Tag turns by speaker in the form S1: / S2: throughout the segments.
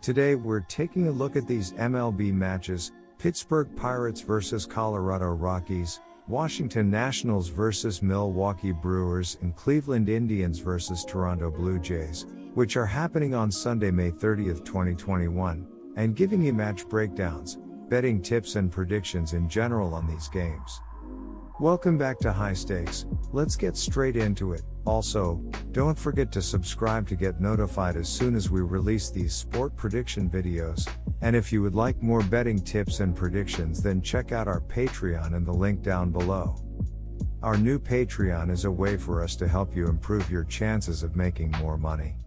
S1: Today we're taking a look at these MLB matches: Pittsburgh Pirates vs Colorado Rockies, Washington Nationals vs Milwaukee Brewers, and Cleveland Indians vs Toronto Blue Jays, which are happening on Sunday, May 30th, 2021, and giving you match breakdowns, betting tips and predictions in general on these games. Welcome back to High Stakes. Let's get straight into it. Also, don't forget to subscribe to get notified as soon as we release these sport prediction videos. And if you would like more betting tips and predictions, then check out our Patreon in the link down below. Our new Patreon is a way for us to help you improve your chances of making more money.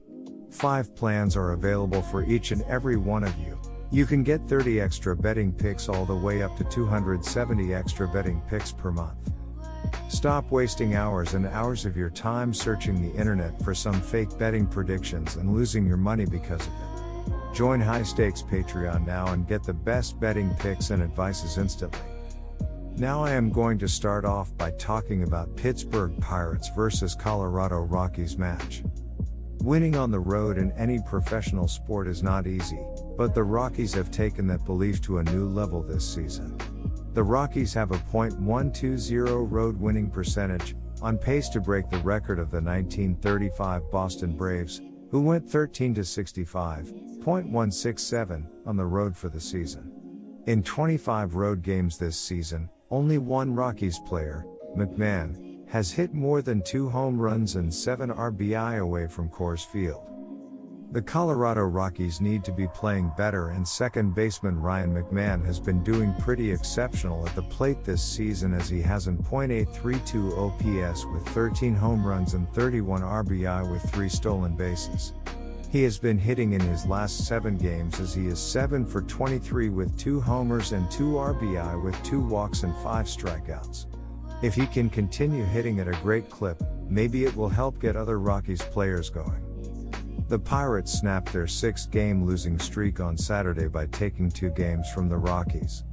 S1: 5 plans are available for each and every one of you. You can get 30 extra betting picks all the way up to 270 extra betting picks per month. Stop wasting hours and hours of your time searching the internet for some fake betting predictions and losing your money because of it. Join High Stakes Patreon now and get the best betting picks and advices instantly. Now I am going to start off by talking about Pittsburgh Pirates vs Colorado Rockies match. Winning on the road in any professional sport is not easy, but the Rockies have taken that belief to a new level this season. The Rockies have a .120 road winning percentage, on pace to break the record of the 1935 Boston Braves, who went 13-65, .167, on the road for the season. In 25 road games this season, only one Rockies player, McMahon, has hit more than 2 home runs and 7 RBI away from Coors Field. The Colorado Rockies need to be playing better, and second baseman Ryan McMahon has been doing pretty exceptional at the plate this season, as he has an .832 OPS with 13 home runs and 31 RBI with 3 stolen bases. He has been hitting in his last 7 games, as he is 7 for 23 with 2 homers and 2 RBI with 2 walks and 5 strikeouts. If he can continue hitting at a great clip, maybe it will help get other Rockies players going. The Pirates snapped their 6-game losing streak on Saturday by taking 2 games from the Rockies.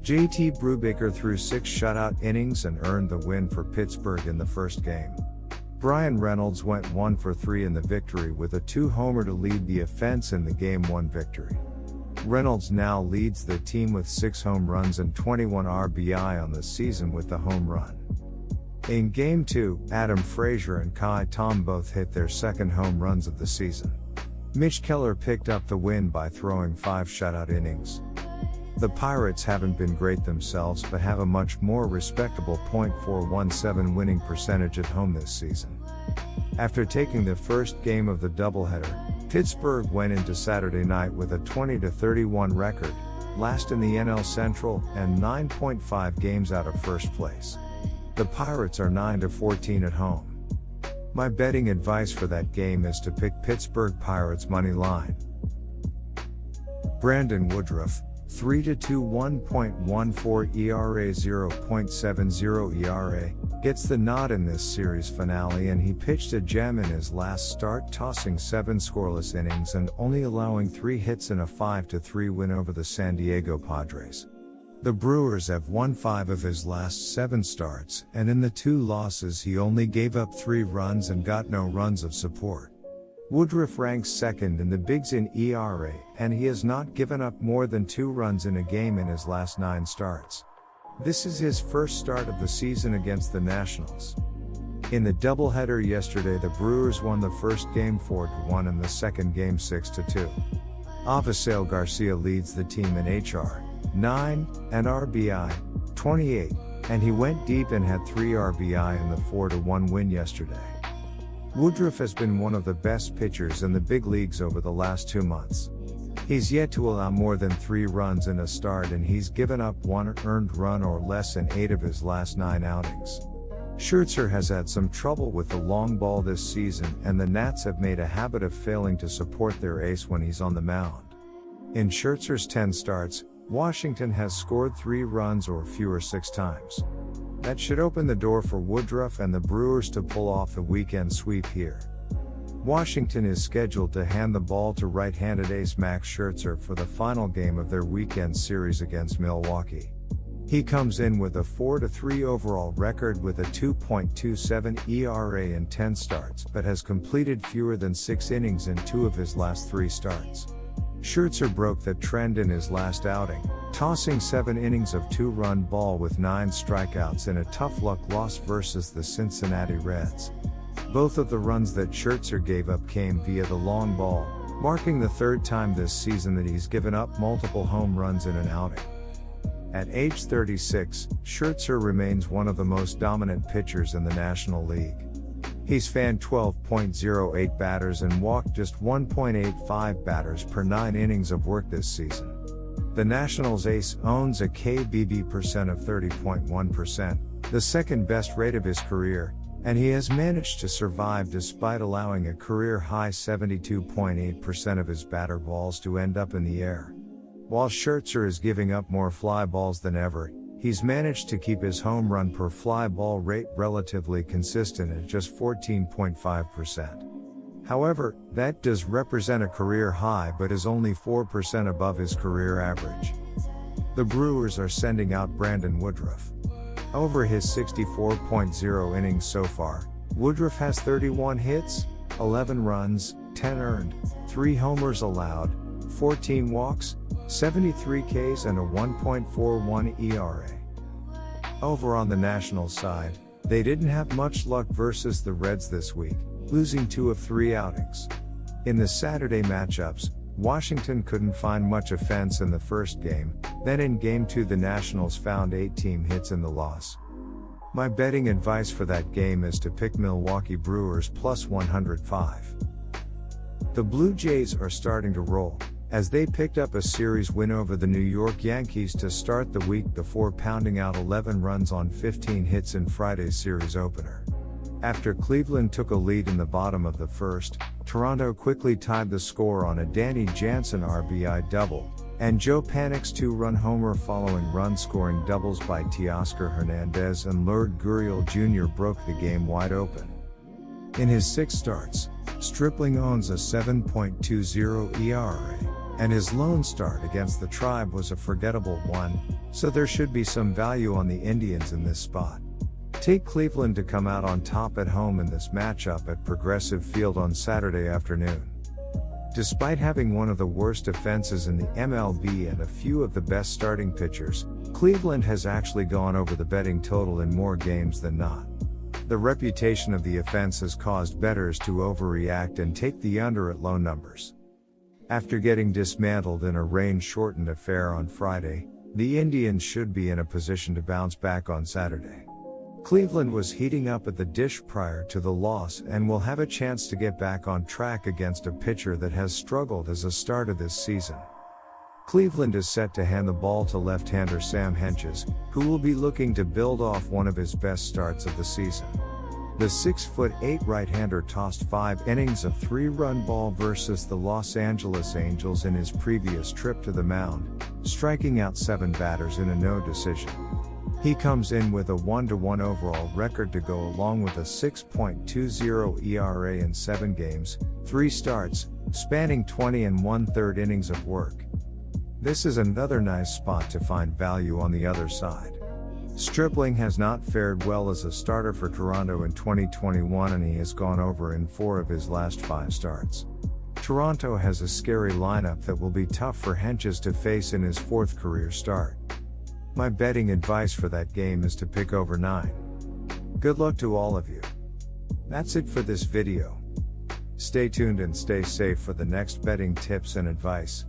S1: JT Brubaker threw 6 shutout innings and earned the win for Pittsburgh in the first game. Bryan Reynolds went 1 for 3 in the victory with a 2-homer to lead the offense in the Game 1 victory. Reynolds now leads the team with 6 home runs and 21 RBI on the season with the home run. In Game 2, Adam Frazier and Kai Tom both hit their 2nd home runs of the season. Mitch Keller picked up the win by throwing 5 shutout innings. The Pirates haven't been great themselves, but have a much more respectable .417 winning percentage at home this season. After taking the first game of the doubleheader, Pittsburgh went into Saturday night with a 20-31 record, last in the NL Central, and 9.5 games out of first place. The Pirates are 9-14 at home. My betting advice for that game is to pick Pittsburgh Pirates money line. Brandon Woodruff, 3-2 1.14 ERA 0.70 ERA, gets the nod in this series finale, and he pitched a gem in his last start, tossing 7 scoreless innings and only allowing 3 hits in a 5-3 win over the San Diego Padres. The Brewers have won 5 of his last 7 starts, and in the 2 losses he only gave up 3 runs and got no runs of support. Woodruff ranks 2nd in the bigs in ERA, and he has not given up more than 2 runs in a game in his last 9 starts. This is his first start of the season against the Nationals. In the doubleheader yesterday, the Brewers won the first game 4-1 and the second game 6-2. Avisail Garcia leads the team in HR, 9, and RBI, 28, and he went deep and had 3 RBI in the 4-1 win yesterday. Woodruff has been one of the best pitchers in the big leagues over the last 2 months. He's yet to allow more than 3 runs in a start, and he's given up 1 earned run or less in 8 of his last 9 outings. Scherzer has had some trouble with the long ball this season, and the Nats have made a habit of failing to support their ace when he's on the mound. In Scherzer's 10 starts, Washington has scored 3 runs or fewer 6 times. That should open the door for Woodruff and the Brewers to pull off the weekend sweep here. Washington is scheduled to hand the ball to right-handed ace Max Scherzer for the final game of their weekend series against Milwaukee. He comes in with a 4-3 overall record with a 2.27 ERA in 10 starts, but has completed fewer than 6 innings in 2 of his last 3 starts. Scherzer broke that trend in his last outing, tossing 7 innings of 2-run ball with 9 strikeouts in a tough luck loss versus the Cincinnati Reds. Both of the runs that Scherzer gave up came via the long ball, marking the 3rd time this season that he's given up multiple home runs in an outing. At age 36, Scherzer remains one of the most dominant pitchers in the National League. He's fanned 12.08 batters and walked just 1.85 batters per 9 innings of work this season. The Nationals ace owns a KBB percent of 30.1%, the second best rate of his career, and he has managed to survive despite allowing a career-high 72.8% of his batter balls to end up in the air. While Scherzer is giving up more fly balls than ever, he's managed to keep his home run per fly ball rate relatively consistent at just 14.5%. However, that does represent a career high but is only 4% above his career average. The Brewers are sending out Brandon Woodruff. Over his 64.0 innings so far, Woodruff has 31 hits, 11 runs, 10 earned, 3 homers allowed, 14 walks, 73 Ks and a 1.41 ERA. Over on the Nationals side, they didn't have much luck versus the Reds this week, losing 2 of 3 outings. In the Saturday matchups, Washington couldn't find much offense in the first game, then in Game 2 the Nationals found 8 team hits in the loss. My betting advice for that game is to pick Milwaukee Brewers plus 105. The Blue Jays are starting to roll, as they picked up a series win over the New York Yankees to start the week before pounding out 11 runs on 15 hits in Friday's series opener. After Cleveland took a lead in the bottom of the first, Toronto quickly tied the score on a Danny Jansen RBI double, and Joe Panik's 2-run homer following run-scoring doubles by Teoscar Hernandez and Lourdes Gurriel Jr. broke the game wide open. In his 6 starts, Stripling owns a 7.20 ERA, and his lone start against the Tribe was a forgettable one, so there should be some value on the Indians in this spot. Take Cleveland to come out on top at home in this matchup at Progressive Field on Saturday afternoon. Despite having one of the worst offenses in the MLB and a few of the best starting pitchers, Cleveland has actually gone over the betting total in more games than not. The reputation of the offense has caused bettors to overreact and take the under at low numbers. After getting dismantled in a rain-shortened affair on Friday, the Indians should be in a position to bounce back on Saturday. Cleveland was heating up at the dish prior to the loss and will have a chance to get back on track against a pitcher that has struggled as a starter this season. Cleveland is set to hand the ball to left-hander Sam Hentges, who will be looking to build off one of his best starts of the season. The 6'8" right-hander tossed 5 innings of 3-run ball versus the Los Angeles Angels in his previous trip to the mound, striking out 7 batters in a no decision. He comes in with a 1-1 overall record to go along with a 6.20 ERA in 7 games, 3 starts, spanning 20 1/3 innings of work. This is another nice spot to find value on the other side. Stripling has not fared well as a starter for Toronto in 2021 and he has gone over in 4 of his last 5 starts. Toronto has a scary lineup that will be tough for Hentges to face in his 4th career start. My betting advice for that game is to pick over 9. Good luck to all of you. That's it for this video. Stay tuned and stay safe for the next betting tips and advice.